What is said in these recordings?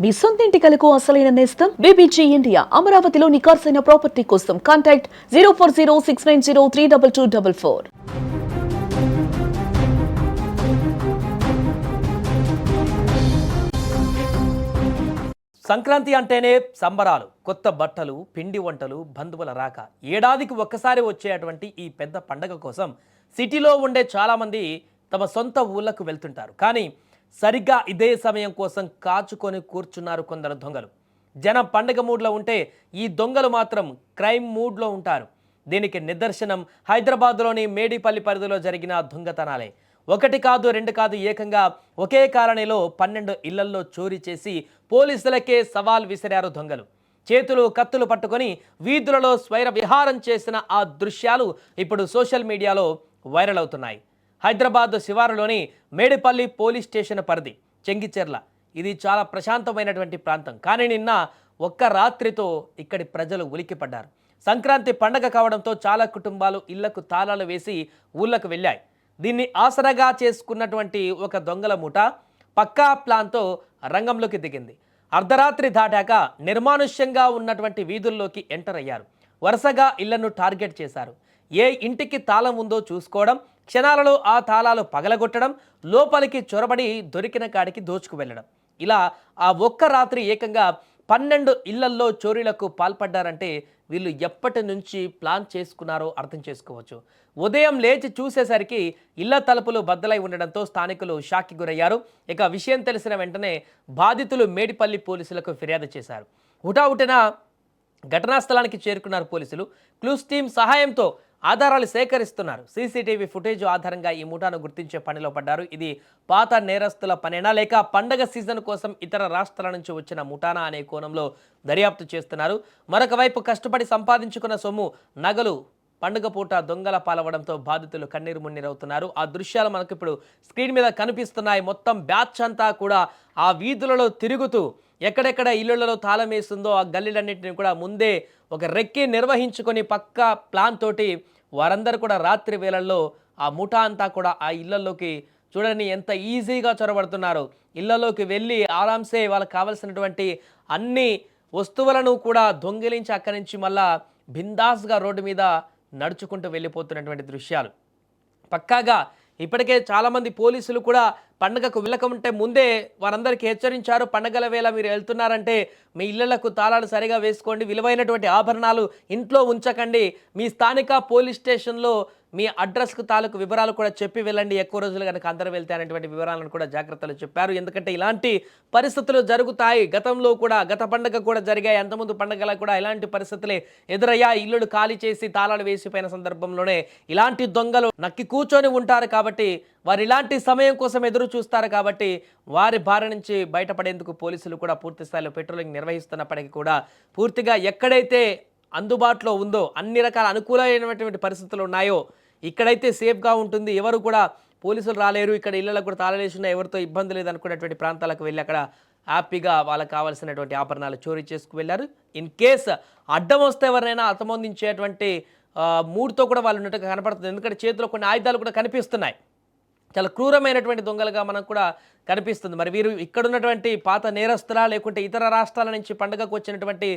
మీ సొంత ఇంటి కలకు అసలైన నేస్తం బీబీజీ ఇండియా. అమరావతిలో నికార్సైన ప్రాపర్టీ కోసం కాంటాక్ట్ 0406903224. సంక్రాంతి అంటేనే సంబరాలు, కొత్త బట్టలు, పిండి వంటలు, బంధువుల రాక. ఏడాదికి ఒక్కసారి వచ్చేటువంటి ఈ పెద్ద పండగ కోసం సిటీలో ఉండే చాలామంది తమ సొంత ఊళ్ళకు వెళ్తుంటారు. కానీ సరిగ్గా ఇదే సమయం కోసం కాచుకొని కూర్చున్నారు కొందరు దొంగలు. జనం పండగ మూడ్లో ఉంటే ఈ దొంగలు మాత్రం క్రైమ్ మూడ్లో ఉంటారు. దీనికి నిదర్శనం హైదరాబాద్లోని మేడిపల్లి పరిధిలో జరిగిన దొంగతనాలే. ఒకటి కాదు, రెండు కాదు, ఏకంగా ఒకే కాలనీలో 12 ఇళ్లల్లో చోరీ చేసి పోలీసులకే సవాల్ విసిరారు దొంగలు. చేతులు కత్తులు పట్టుకొని వీధులలో స్వైర విహారం చేసిన ఆ దృశ్యాలు ఇప్పుడు సోషల్ మీడియాలో వైరల్ అవుతున్నాయి. హైదరాబాద్ శివారులోని మేడిపల్లి పోలీస్ స్టేషన్ పరిధి చెంగిచెర్ల. ఇది చాలా ప్రశాంతమైనటువంటి ప్రాంతం. కానీ నిన్న ఒక్క రాత్రితో ఇక్కడి ప్రజలు ఉలిక్కిపడ్డారు. సంక్రాంతి పండగ కావడంతో చాలా కుటుంబాలు ఇళ్లకు తాళాలు వేసి ఊళ్ళకు వెళ్ళాయి. దీన్ని ఆసరాగా చేసుకున్నటువంటి ఒక దొంగల ముఠ పక్కా ప్లాన్తో రంగంలోకి దిగింది. అర్ధరాత్రి దాటాక నిర్మానుష్యంగా ఉన్నటువంటి వీధుల్లోకి ఎంటర్ అయ్యారు. వరుసగా ఇళ్లను టార్గెట్ చేశారు. ఏ ఇంటికి తాళం ఉందో చూసుకోవడం, క్షణాలలో ఆ తాళాలు పగలగొట్టడం, లోపలికి చొరబడి దొరికిన కాడికి దోచుకు వెళ్ళడం. ఇలా ఆ ఒక్క రాత్రి ఏకంగా 12 ఇళ్లల్లో చోరీలకు పాల్పడ్డారంటే వీళ్ళు ఎప్పటి నుంచి ప్లాన్ చేసుకున్నారో అర్థం చేసుకోవచ్చు. ఉదయం లేచి చూసేసరికి ఇళ్ల తలుపులు బద్దలై ఉండడంతో స్థానికులు షాక్కి గురయ్యారు. ఇక విషయం తెలిసిన వెంటనే బాధితులు మేడిపల్లి పోలీసులకు ఫిర్యాదు చేశారు. హుటాహుటిన ఘటనా స్థలానికి చేరుకున్నారు పోలీసులు. క్లూస్ టీమ్ సహాయంతో ఆధారాలు సేకరిస్తున్నారు. సీసీటీవీ ఫుటేజ్ ఆధారంగా ఈ ముఠాను గుర్తించే పనిలో పడ్డారు. ఇది పాత నేరస్తుల పనేనా లేక పండగ సీజన్ కోసం ఇతర రాష్ట్రాల నుంచి వచ్చిన ముఠానా అనే కోణంలో దర్యాప్తు చేస్తున్నారు. మరొక వైపు కష్టపడి సంపాదించుకున్న సొమ్ము, నగలు పండుగ పూట దొంగల పాలవడంతో బాధితులు కన్నీరు మున్నీరవుతున్నారు. ఆ దృశ్యాలు మనకు ఇప్పుడు స్క్రీన్ మీద కనిపిస్తున్నాయి. మొత్తం బ్యాచ్ అంతా కూడా ఆ వీధులలో తిరుగుతూ ఎక్కడెక్కడ ఇళ్లలో తాళం వేస్తుందో ఆ గల్లీలన్నింటినీ కూడా ముందే ఒక రెక్కి నిర్వహించుకొని పక్కా ప్లాన్ తోటి వారందరూ కూడా రాత్రి వేళల్లో ఆ ముఠా అంతా కూడా ఆ ఇళ్లలోకి చూడండి ఎంత ఈజీగా చొరబడుతున్నారు. ఇళ్లలోకి వెళ్ళి ఆరాంసే వాళ్ళకి కావాల్సినటువంటి అన్ని వస్తువులను కూడా దొంగిలించి అక్కడి నుంచి మళ్ళా బిందాస్గా రోడ్డు మీద నడుచుకుంటూ వెళ్ళిపోతున్నటువంటి దృశ్యాలు. పక్కాగా ఇప్పటికే చాలామంది పోలీసులు కూడా పండగకు వెళ్ళకముంటే ముందే వారందరికీ హెచ్చరించారు. పండగల వేళ మీరు వెళ్తున్నారంటే మీ ఇళ్లకు తాళాలు సరిగా వేసుకోండి, విలువైనటువంటి ఆభరణాలు ఇంట్లో ఉంచకండి, మీ స్థానిక పోలీస్ స్టేషన్లో మీ అడ్రస్కు తాలూకు వివరాలు కూడా చెప్పి వెళ్ళండి, ఎక్కువ రోజులు కనుక అందరూ వెళ్తే అనేటువంటి వివరాలను కూడా జాగ్రత్తలు చెప్పారు. ఎందుకంటే ఇలాంటి పరిస్థితులు జరుగుతాయి. గతంలో కూడా గత పండగ కూడా జరిగాయి. అంతకుముందు పండగలకు కూడా ఇలాంటి పరిస్థితులే ఎదురయ్యా. ఇల్లులు ఖాళీ చేసి తాళాలు వేసిపోయిన సందర్భంలోనే ఇలాంటి దొంగలు నక్కి కూర్చొని ఉంటారు. కాబట్టి వారు ఇలాంటి సమయం కోసం ఎదురు చూస్తారు. కాబట్టి వారి బారి నుంచి బయటపడేందుకు పోలీసులు కూడా పూర్తి స్థాయిలో పెట్రోలింగ్ నిర్వహిస్తున్నప్పటికీ కూడా పూర్తిగా ఎక్కడైతే అందుబాటులో ఉందో, అన్ని రకాల అనుకూలమైనటువంటి పరిస్థితులు ఉన్నాయో ఇక్కడైతే సేఫ్గా ఉంటుంది, ఎవరు కూడా పోలీసులు రాలేరు, ఇక్కడ ఇళ్లకు కూడా తాళలేసిన ఎవరితో ఇబ్బంది లేదు అనుకునేటువంటి ప్రాంతాలకు వెళ్ళి అక్కడ హ్యాపీగా వాళ్ళకి కావాల్సినటువంటి ఆభరణాలు చోరీ చేసుకు వెళ్ళారు. ఇన్ కేస్ అడ్డం వస్తే ఎవరైనా అతమొందించేటువంటి మూడ్తో కూడా వాళ్ళు ఉన్నట్టుగా కనపడుతుంది. ఎందుకంటే చేతిలో కొన్ని ఆయుధాలు కూడా కనిపిస్తున్నాయి. చాలా క్రూరమైనటువంటి దొంగలుగా మనకు కూడా కనిపిస్తుంది. మరి వీరు ఇక్కడున్నటువంటి పాత నేరస్తులా లేకుంటే ఇతర రాష్ట్రాల నుంచి పండుగకు వచ్చినటువంటి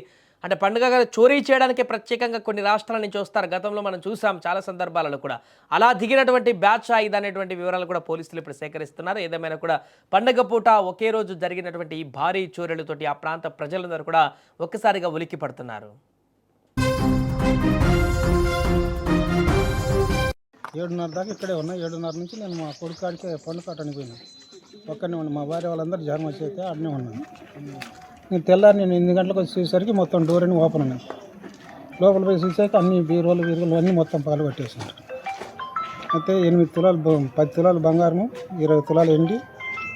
అంటే పండుగ చోరీ చేయడానికి ప్రత్యేకంగా కొన్ని రాష్ట్రాల నుంచి వస్తారు. గతంలో మనం చూసాం చాలా సందర్భాలలో కూడా. అలా దిగినటువంటి బ్యాచ్ ఇది అనేటువంటి వివరాలు కూడా పోలీసులు ఇప్పుడు సేకరిస్తున్నారు. ఏదేమైనా కూడా పండుగ పూట ఒకే రోజు జరిగినటువంటి ఈ భారీ చోరీలతోటి ఆ ప్రాంత ప్రజలందరూ కూడా ఒక్కసారిగా ఉలిక్కి పడుతున్నారు. 7:30 దాకా ఇక్కడే ఉన్నా. 7:30 నుంచి నేను మా కొడుకు కాడికి పండు కట్టడానికి పోయినా. ఒక్కనే ఉన్నా. మా భార్య వాళ్ళందరూ జన్మ చేస్తే ఆడనే ఉన్నాను. నేను తెల్లారి 8 గంటలకు వచ్చేసరికి మొత్తం డోర్ అని ఓపెన్ ఉన్నాయి. లోపల పోయి చూసాక అన్ని బీరువాలు అన్నీ మొత్తం పాలు పట్టేసినారు. అయితే 8 తులాలు 10 తులాలు బంగారము, 20 తులాలు ఎండి,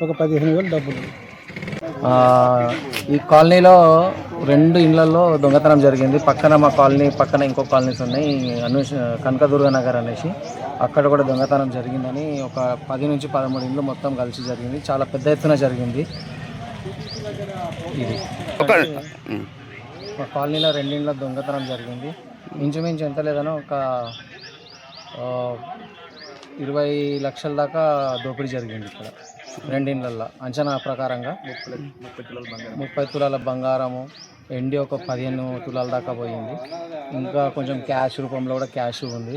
ఒక 15,000 డబ్బులు. ఈ కాలనీలో 2 ఇళ్లలో దొంగతనం జరిగింది. పక్కన మా కాలనీ పక్కన ఇంకో కాలనీస్ ఉన్నాయి, కనకదుర్గ నగర్ అనేసి, అక్కడ కూడా దొంగతనం జరిగిందని ఒక 10 నుంచి 13 ఇండ్లు మొత్తం కలిసి జరిగింది. చాలా పెద్ద ఎత్తున జరిగింది. ఇది మా కాలనీలో 2 ఇండ్ల దొంగతనం జరిగింది. ఇంచుమించు ఎంత లేదనో ఒక 20 లక్షల దాకా దోపిడీ జరిగింది ఇక్కడ రెండిండ్లల్లో. అంచనా ప్రకారంగా 30 తులాల బంగారము, వెండి ఒక 15 తులాల దాకా పోయింది. ఇంకా కొంచెం క్యాష్ రూపంలో కూడా క్యాష్ ఉంది.